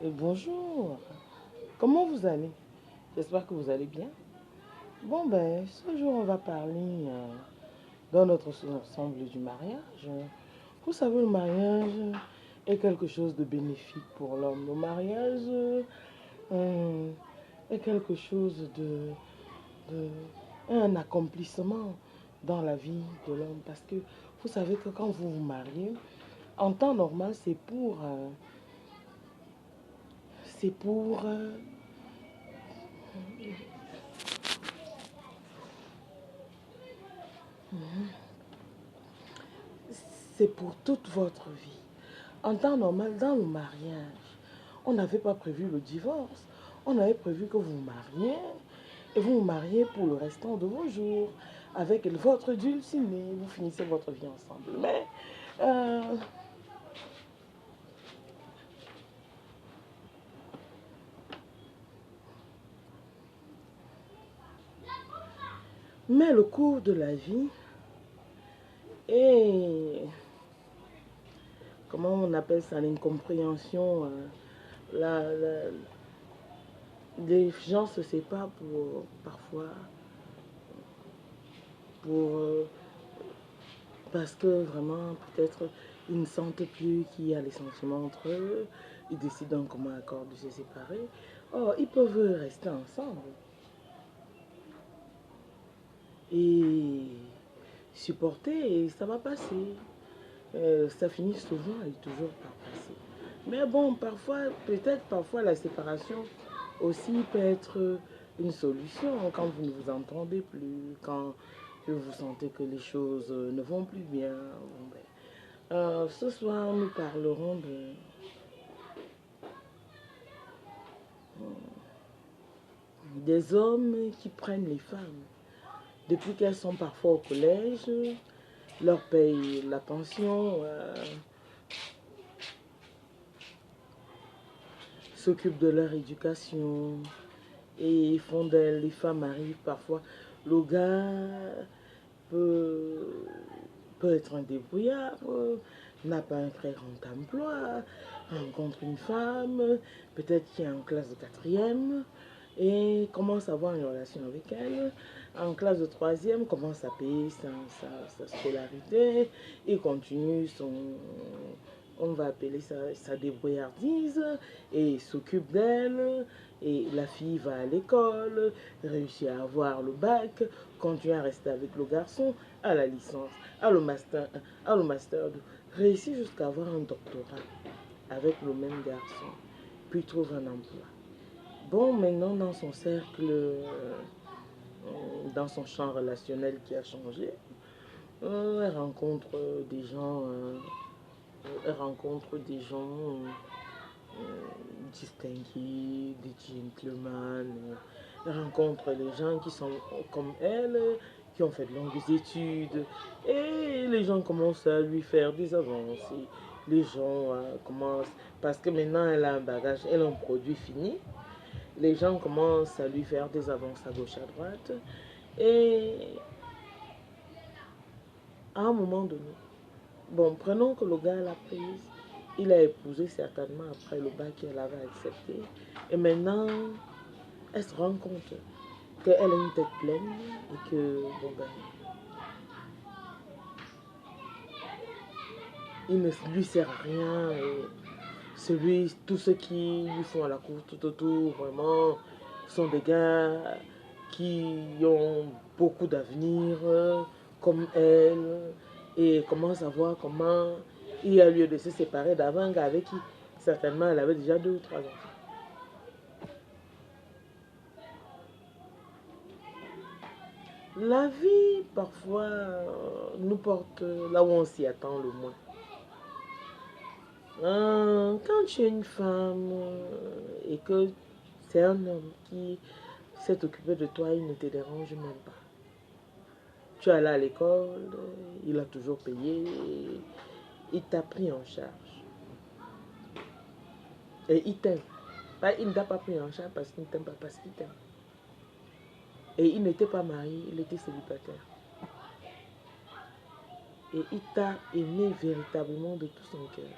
Et bonjour, comment vous allez? J'espère que vous allez bien. Bon ben, ce jour on va parler dans notre ensemble du mariage. Vous savez, le mariage est quelque chose de bénéfique pour l'homme. Le mariage euh, est quelque chose de un accomplissement dans la vie de l'homme parce que vous savez que quand vous vous mariez, en temps normal, c'est pour c'est pour toute votre vie. En temps normal, dans le mariage, on n'avait pas prévu le divorce. On avait prévu que vous vous mariez et vous vous mariez pour le restant de vos jours avec votre dulciné. Vous finissez votre vie ensemble. Mais le cours de la vie est, comment on appelle ça, l'incompréhension. Les gens se séparent parfois pour parce que vraiment, peut-être, ils ne sentent plus qu'il y a les sentiments entre eux. Ils décident en commun accord de se séparer. Or, ils peuvent rester ensemble et supporter et ça va passer. Ça finit souvent et toujours par passer. Mais bon, parfois, peut-être parfois la séparation aussi peut être une solution quand vous ne vous entendez plus, quand vous sentez que les choses ne vont plus bien. Bon, ben, ce soir, nous parlerons des hommes qui prennent les femmes. Depuis qu'elles sont parfois au collège, leur payent la pension, s'occupent de leur éducation et font d'elles, les femmes arrivent parfois. Le gars peut, peut être un débrouillard, n'a pas un très grand emploi, rencontre une femme, peut-être qui est en classe de quatrième, et commence à avoir une relation avec elle. En classe de troisième, commence à payer sa scolarité et continue on va appeler ça sa débrouillardise et s'occupe d'elle. Et la fille va à l'école, réussit à avoir le bac, continue à rester avec le garçon, à la licence, à le master 1, à le master 2, réussit jusqu'à avoir un doctorat avec le même garçon, puis trouve un emploi. Bon, maintenant dans son cercle, dans son champ relationnel qui a changé, elle rencontre des gens, distingués, des gentlemen. Elle rencontre les gens qui sont comme elle, qui ont fait de longues études. Et les gens commencent à lui faire des avances. Les gens commencent, parce que maintenant elle a un bagage, elle a un produit fini. Les gens commencent à lui faire des avances à gauche, à droite. Et à un moment donné, bon, prenons que le gars l'a prise. Il a épousé certainement après le bac qu'elle avait accepté. Et maintenant, elle se rend compte qu'elle a une tête pleine et que, bon ben, il ne lui sert à rien. Et tous ceux qui lui font à la cour tout autour, vraiment, sont des gars qui ont beaucoup d'avenir, comme elle, et commence à voir comment il y a lieu de se séparer d'un gars avec qui, certainement, elle avait déjà 2 ou 3 enfants. La vie, parfois, nous porte là où on s'y attend le moins. Quand tu es une femme et que c'est un homme qui s'est occupé de toi, il ne te dérange même pas. Tu es allé à l'école, il a toujours payé, il t'a pris en charge. Et il t'aime. Il ne t'a pas pris en charge parce qu'il ne t'aime pas, parce qu'il t'aime. Et il n'était pas marié, il était célibataire. Et il t'a aimé véritablement de tout son cœur.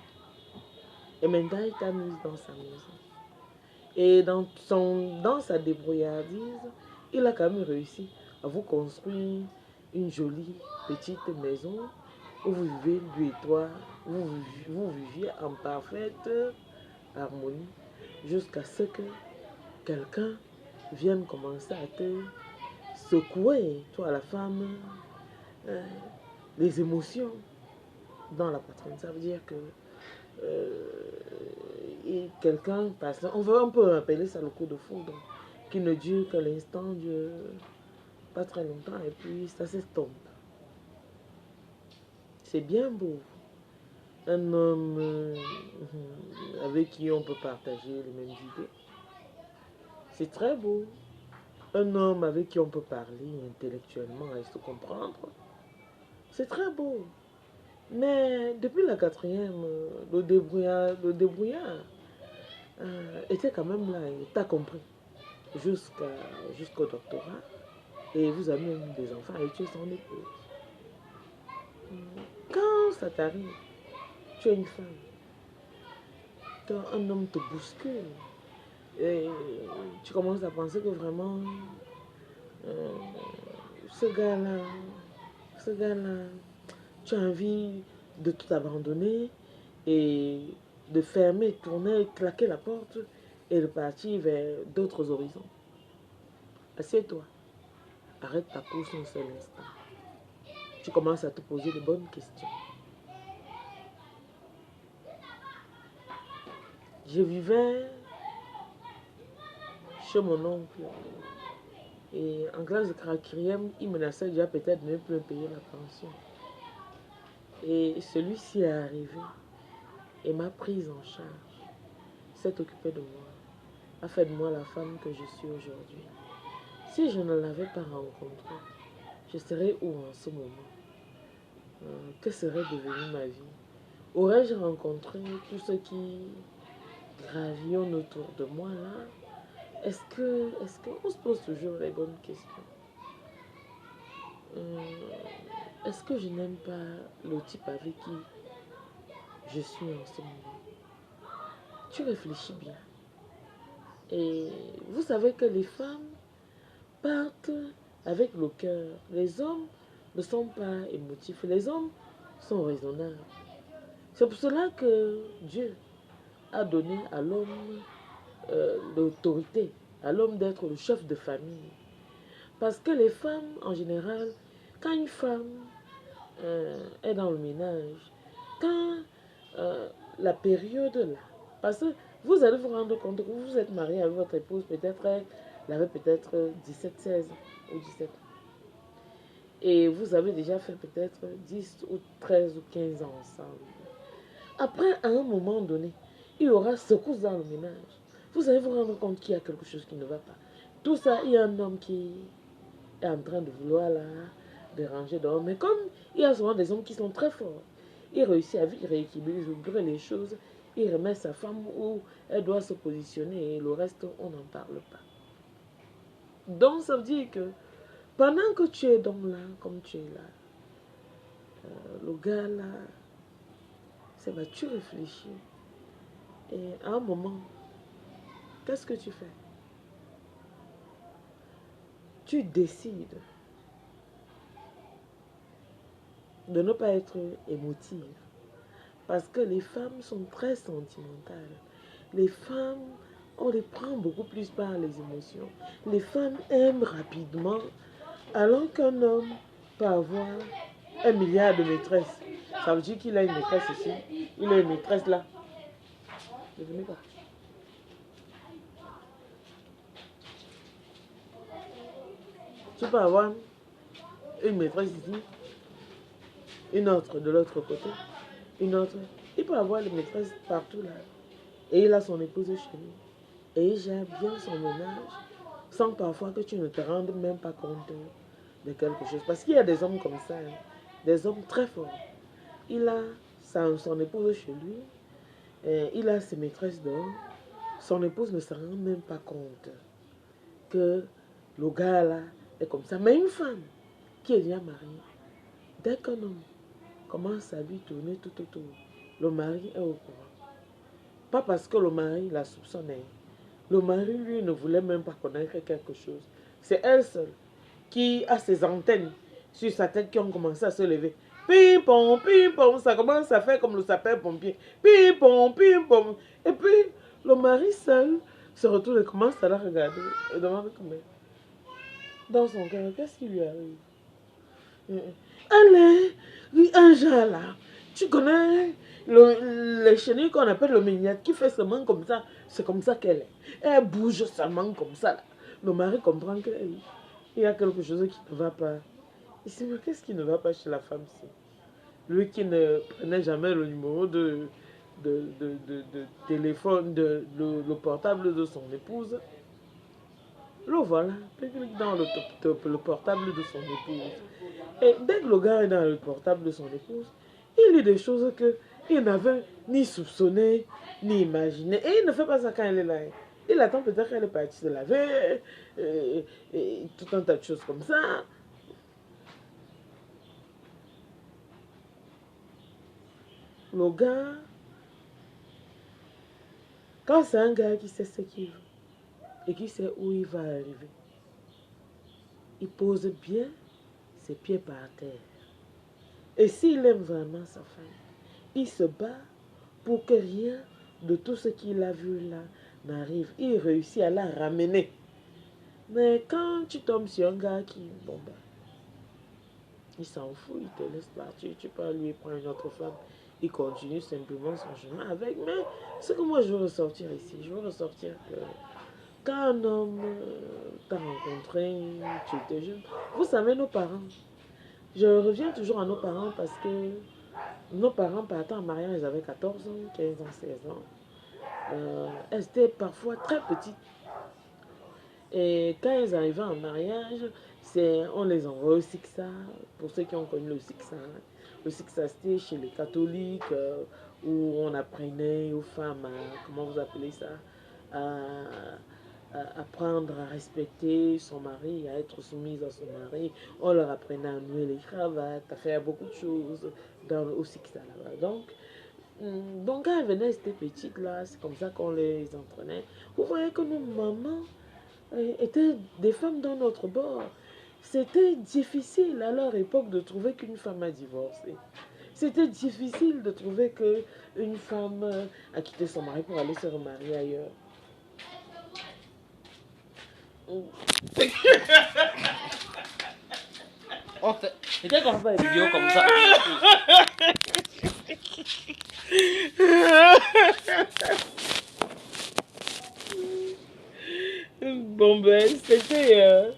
Et maintenant, il t'a mise dans sa maison. Et dans sa débrouillardise, il a quand même réussi à vous construire une jolie petite maison où vous vivez, lui et toi, vous viviez en parfaite harmonie jusqu'à ce que quelqu'un vienne commencer à te secouer, toi la femme, euh, les émotions dans la poitrine. Ça veut dire que quelqu'un passe, on peut appeler ça le coup de foudre, qui ne dure que l'instant, dure pas très longtemps, et puis ça s'estompe. C'est bien beau. Un homme avec qui on peut partager les mêmes idées. C'est très beau. Un homme avec qui on peut parler intellectuellement et se comprendre. C'est très beau. Mais depuis la quatrième, le débrouillard était quand même là. Et t'as compris. Jusqu'au doctorat. Et vous avez même des enfants et tu es son épouse. Quand ça t'arrive, tu es une femme. Quand un homme te bouscule, et tu commences à penser que vraiment, euh, ce gars-là, tu as envie de tout abandonner et de fermer, tourner, claquer la porte et de partir vers d'autres horizons. Assieds-toi, arrête ta course un seul instant. Tu commences à te poser les bonnes questions. Je vivais chez mon oncle et en classe de quatrième, il menaçait déjà peut-être de ne plus payer la pension. Et celui-ci est arrivé et m'a prise en charge, s'est occupé de moi, a fait de moi la femme que je suis aujourd'hui. Si je ne l'avais pas rencontré, je serais où en ce moment? Que serait devenue ma vie? Aurais-je rencontré tous ceux qui gravillonnent autour de moi là? On se pose toujours les bonnes questions? Est-ce que je n'aime pas le type avec qui je suis en ce moment? Tu réfléchis bien. Et vous savez que les femmes partent avec le cœur. Les hommes ne sont pas émotifs. Les hommes sont raisonnables. C'est pour cela que Dieu a donné à l'homme l'autorité, à l'homme d'être le chef de famille. Parce que les femmes, en général, quand une femme est dans le ménage, quand la période là, parce que vous allez vous rendre compte que vous vous êtes marié avec votre épouse, peut-être elle avait peut-être 17, 16 ou 17 ans. Et vous avez déjà fait peut-être 10 ou 13 ou 15 ans ensemble. Après, à un moment donné, il y aura secousse dans le ménage. Vous allez vous rendre compte qu'il y a quelque chose qui ne va pas. Tout ça, il y a un homme qui est en train de vouloir là, déranger dehors. Mais comme il y a souvent des hommes qui sont très forts, il réussit à rééquilibrer les choses, il remet sa femme où elle doit se positionner et le reste, on n'en parle pas. Donc, ça veut dire que pendant que tu es donc là, comme tu es là, le gars là, ça va, tu réfléchis. Et à un moment, qu'est-ce que tu fais? Tu décides de ne pas être émotive. Parce que les femmes sont très sentimentales. Les femmes, on les prend beaucoup plus par les émotions. Les femmes aiment rapidement, alors qu'un homme peut avoir 1 milliard de maîtresses. Ça veut dire qu'il a une maîtresse ici, il a une maîtresse là. Ne venez pas. Tu peux avoir une maîtresse ici, une autre de l'autre côté, une autre. Il peut avoir les maîtresses partout là. Et il a son épouse chez lui. Et il gère bien son ménage sans parfois que tu ne te rendes même pas compte de quelque chose. Parce qu'il y a des hommes comme ça, hein, des hommes très forts. Il a son épouse chez lui, et il a ses maîtresses dehors. Son épouse ne se rend même pas compte que le gars là est comme ça. Mais une femme qui est déjà mariée, dès qu'un homme commence à lui tourner tout autour, le mari est au courant. Pas parce que le mari la soupçonnait. Le mari, lui, ne voulait même pas connaître quelque chose. C'est elle seule qui a ses antennes sur sa tête qui ont commencé à se lever. Pim-pom, ça commence à faire comme le sapeur-pompier. Pim-pom. Et puis, le mari seul se retourne et commence à la regarder. Et demande comment. Dans son cœur, qu'est-ce qui lui arrive? Elle est un genre là. Tu connais les chenilles qu'on appelle le mignette qui fait seulement comme ça. C'est comme ça qu'elle est. Elle bouge seulement comme ça là. Le mari comprend qu'il y a quelque chose qui ne va pas. Il se dit, mais qu'est-ce qui ne va pas chez la femme-ci? Lui qui ne prenait jamais le numéro de téléphone, le portable de son épouse. Le voilà, dans le portable de son épouse. Et dès que le gars est dans le portable de son épouse, il lit des choses qu'il n'avait ni soupçonné, ni imaginé. Et il ne fait pas ça quand elle est là. Il attend peut-être qu'elle est partie se laver, et tout un tas de choses comme ça. Le gars, quand c'est un gars qui sait ce qu'il veut et qui sait où il va arriver, il pose bien ses pieds par terre. Et s'il aime vraiment sa femme, il se bat pour que rien de tout ce qu'il a vu là n'arrive. Il réussit à la ramener. Mais quand tu tombes sur un gars qui, bon ben, il s'en fout, il te laisse partir, tu peux lui prendre une autre femme. Il continue simplement son chemin avec. Mais ce que moi je veux ressortir ici, je veux ressortir que quand un homme t'a rencontré, tu étais jeune, vous savez, nos parents, je reviens toujours à nos parents parce que nos parents partant en mariage, ils avaient 14 ans, 15 ans, 16 ans. Elles étaient parfois très petites. Et quand ils arrivaient en mariage, on les envoie au Sixa. Pour ceux qui ont connu le Sixa, le Sixa c'était chez les catholiques où on apprenait aux femmes à, comment vous appelez ça, à apprendre à respecter son mari, à être soumise à son mari. On leur apprenait à nouer les cravates, à faire beaucoup de choses au Sixa là-bas. Donc quand elles venaient, c'était petites là, c'est comme ça qu'on les entraînait. Vous voyez que nos mamans étaient des femmes dans notre bord. C'était difficile à leur époque de trouver qu'une femme a divorcé. C'était difficile de trouver qu'une femme a quitté son mari pour aller se remarier ailleurs. C'était qu'on fait des vidéos comme ça. Bon ben, c'était